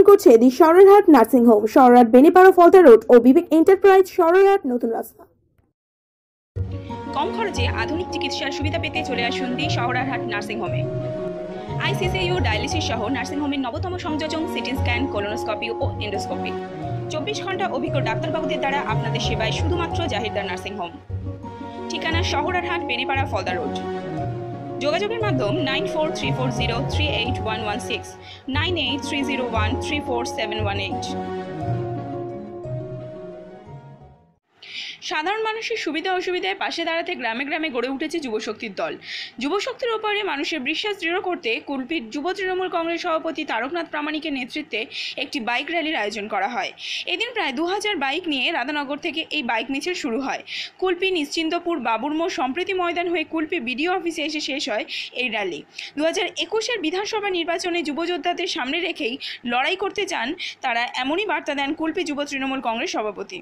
করছে দি Sorarhat nursing home, Sorarhat Benipara Falta road ও বিবেক enterprise, Sorarhat, নতুন রাস্তা। কম খরচে আধুনিক চিকিৎসার সুবিধা পেতে চলে আসুন দি সরারহাট নার্সিং হোমে। আইসিসিইউ ডায়ালিসিস সহ নার্সিং হোমের নবতম সংযোজন, সিটি স্ক্যান, কোলোনোস্কোপি ও এন্ডোস্কোপি। 24 ঘন্টা অভিজ্ঞ ডাক্তারবাবুদের দ্বারা আপনাদের সেবায় শুধুমাত্র জাহিরদার নার্সিং হোম। ঠিকানা সরারহাট বেনিপাড়া ফলতা রোড। যোগাযোগের মাধ্যম 9434038116, 9830134718। সাধারণ মানুষের সুবিধা অসুবিধায় পাশে দাঁড়াতে গ্রামে গ্রামে গড়ে উঠেছে যুবশক্তির দল। যুবশক্তির ওপরে মানুষের বিশ্বাস দৃঢ় করতে কুলপির যুব তৃণমূল কংগ্রেস সভাপতি তারকনাথ প্রামাণিকের নেতৃত্বে একটি বাইক র্যালির আয়োজন করা হয়। এদিন প্রায় 2000 বাইক নিয়ে রাধানগর থেকে এই বাইক মিছিল শুরু হয়। কুলপি নিশ্চিন্তপুর বাবুরমোড় সম্প্রীতি ময়দান হয়ে কুলপি বিডিও অফিসে এসে শেষ হয় এই র্যালি। 2021-এর বিধানসভা নির্বাচনে যুবযোদ্ধাদের সামনে রেখেই লড়াই করতে চান তারা, এমনই বার্তা দেন কুলপি যুব তৃণমূল কংগ্রেস সভাপতি।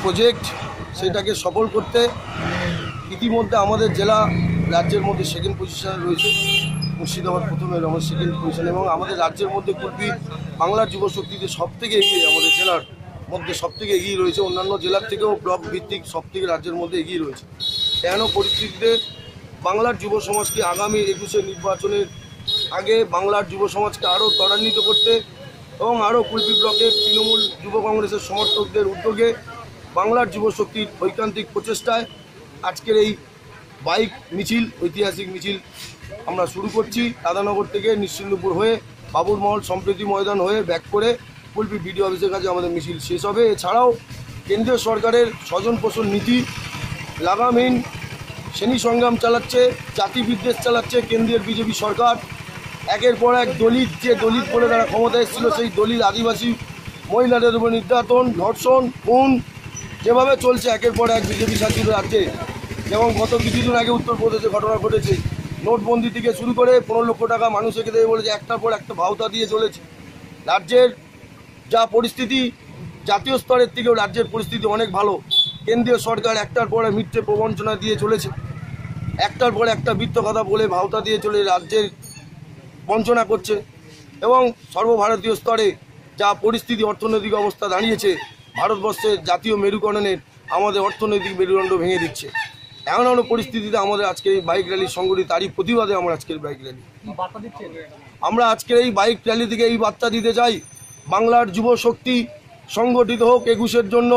প্রজেক্ট সেটাকে সফল করতে ইতিমধ্যে আমাদের জেলা রাজ্যের মধ্যে সেকেন্ড পজিশনে রয়েছে। মুর্শিদাবাদ প্রথমে, আমাদের সেকেন্ড পজিশন, এবং আমাদের রাজ্যের মধ্যে কুলপি বাংলার যুবশক্তিতে সবথেকে এগিয়ে, আমাদের জেলার মধ্যে সবথেকে এগিয়ে রয়েছে। অন্যান্য জেলার থেকেও ব্লক ভিত্তিক সবথেকে রাজ্যের মধ্যে এগিয়ে রয়েছে। এমন পরিস্থিতিতে বাংলার যুব সমাজকে আগামী 21-এর নির্বাচনের আগে বাংলার যুব সমাজকে আরও ত্বরান্বিত করতে এবং আরও কুলপি ব্লকের তৃণমূল যুব কংগ্রেসের সমর্থকদের উদ্যোগে বাংলার যুবশক্তির ঐকান্তিক প্রচেষ্টায় আজকের এই বাইক মিছিল, ঐতিহাসিক মিছিল আমরা শুরু করছি। রাধানগর থেকে নিশ্চিন্তপুর হয়ে বাবুরমহল সম্প্রীতি ময়দান হয়ে ব্যাক করে কুলপি বিডিও অফিসের কাছে আমাদের মিছিল শেষ হবে। এছাড়াও কেন্দ্রীয় সরকারের স্বজন পোষণ নীতি লাগামহীন শ্রেণী সংগ্রাম চালাচ্ছে, জাতি বিদ্বেষ চালাচ্ছে কেন্দ্রের বিজেপি সরকার। একের পর এক দলিত, যে দলিত বলে তারা ক্ষমতায় এসেছিল, সেই দলিত আদিবাসী মহিলাদের উপর নির্যাতন, ধর্ষণ, খুন যেভাবে চলছে একের পর এক বিজেপি শাসিত রাজ্যে। যেমন গত কিছুদিন আগে উত্তরপ্রদেশে ঘটনা ঘটেছে, নোটবন্দি থেকে শুরু করে 15 লক্ষ টাকা মানুষকে দেবে বলেছে, একটার পর একটা ভাওতা দিয়ে চলেছে। রাজ্যের যা পরিস্থিতি, জাতীয় স্তরের থেকেও রাজ্যের পরিস্থিতি অনেক ভালো। কেন্দ্রীয় সরকার একটার পরে মিথ্যে প্রবঞ্চনা দিয়ে চলেছে, একটার পর একটা মিথ্যে কথা বলে ভাওতা দিয়ে চলে রাজ্যের বঞ্চনা করছে। এবং সর্বভারতীয় স্তরে যা পরিস্থিতি, অর্থনৈতিক অবস্থা দাঁড়িয়েছে, ভারতবর্ষের জাতীয় মেরুকরণের আমাদের অর্থনৈতিক মেরুদণ্ড ভেঙে দিচ্ছে। এমন পরিস্থিতিতে আমাদের আজকের এই বাইক র্যালি সংগঠিত, তারই প্রতিবাদে আমরা আজকের বাইক র্যালি। আমরা আজকের এই বাইক র্যালি থেকে এই বার্তা দিতে চাই, বাংলার যুব শক্তি সংগঠিত হোক 21-এর জন্য,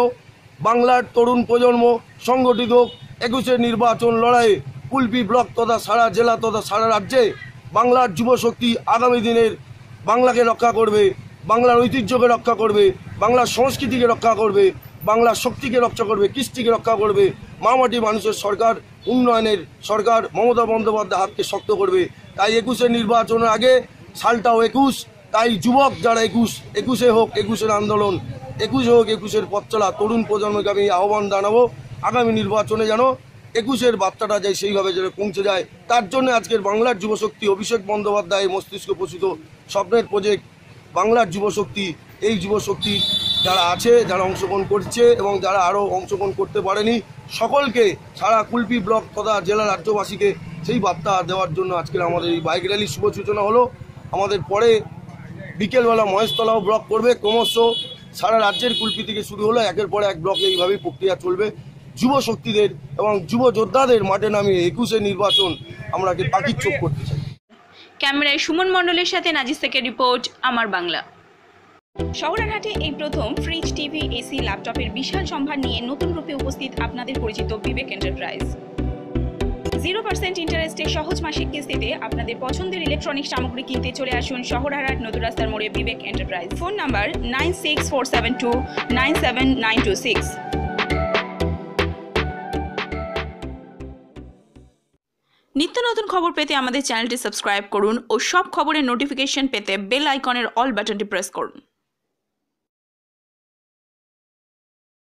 বাংলার তরুণ প্রজন্ম সংগঠিত হোক 21-এর নির্বাচন লড়াইয়ে। কুলপি ব্লক তথা সারা জেলা তথা সারা রাজ্যে বাংলার যুব শক্তি আগামী দিনের বাংলাকে রক্ষা করবে, বাংলার ঐতিহ্যকে রক্ষা করবে, বাংলার সংস্কৃতিকে রক্ষা করবে, বাংলার শক্তিকে রক্ষা করবে, কৃষ্টিকে রক্ষা করবে। মামাটি মানুষের সরকার, উন্নয়নের সরকার মমতা বন্দ্যোপাধ্যায় হাতকে শক্ত করবে। তাই 21-এর নির্বাচনের আগে সালটাও 21, তাই যুবক যারা 21-এ হোক 21-এর আন্দোলন, 21-এ হোক 21-এর পথ চলা তরুণ প্রজন্মকে আমি আহ্বান জানাবো, আগামী নির্বাচনে যেন 21-এর বার্তাটা যায় সেইভাবে যেন পৌঁছে যায়। তার জন্য আজকের বাংলার যুবশক্তি, অভিষেক বন্দ্যোপাধ্যায় মস্তিষ্ক পোষিত স্বপ্নের প্রজেক্ট বাংলার যুবশক্তি, এই যুবশক্তি যারা আছে, যারা অংশগ্রহণ করছে এবং যারা আরও অংশগ্রহণ করতে পারেনি, সকলকে সারা কুলপি ব্লক তথা জেলা রাজ্যবাসীকে সেই বার্তা দেওয়ার জন্য আজকের আমাদের এই বাইক র্যালির শুভ সূচনা হলো। আমাদের পরে বিকেলবেলা মহেশতলাও ব্লক করবে। ক্রমশ সারা রাজ্যের কুলপি থেকে শুরু হলো, একের পর এক ব্লকে এইভাবেই প্রক্রিয়া চলবে। যুব শক্তিদের এবং যুব যোদ্ধাদের মাঠে নামিয়ে 21-এর নির্বাচন আমরা পাখির চোখ করতে চাই। ক্যামেরায় সুমন মণ্ডলের সাথে নাজিস থেকে রিপোর্ট, আমার বাংলা। সরারহাটে এই প্রথম ফ্রিজ, টিভি, এসি, ল্যাপটপের বিশাল সম্ভার নিয়ে নতুন রূপে উপস্থিত আপনাদের পরিচিত বিবেক এন্টারপ্রাইজ। 0% ইন্টারেস্টে সহজ মাসিক কিস্তিতে আপনাদের পছন্দের ইলেকট্রনিক সামগ্রী কিনতে চলে আসুন শহরহাট নতুন রাস্তার মোড়ে বিবেক এন্টারপ্রাইজ। Phone number 9647297926। নিত্য নতুন খবর পেতে আমাদের চ্যানেলটি সাবস্ক্রাইব করুন ও সব খবরের নোটিফিকেশন পেতে বেল আইকনের অল বাটনটি প্রেস করুন।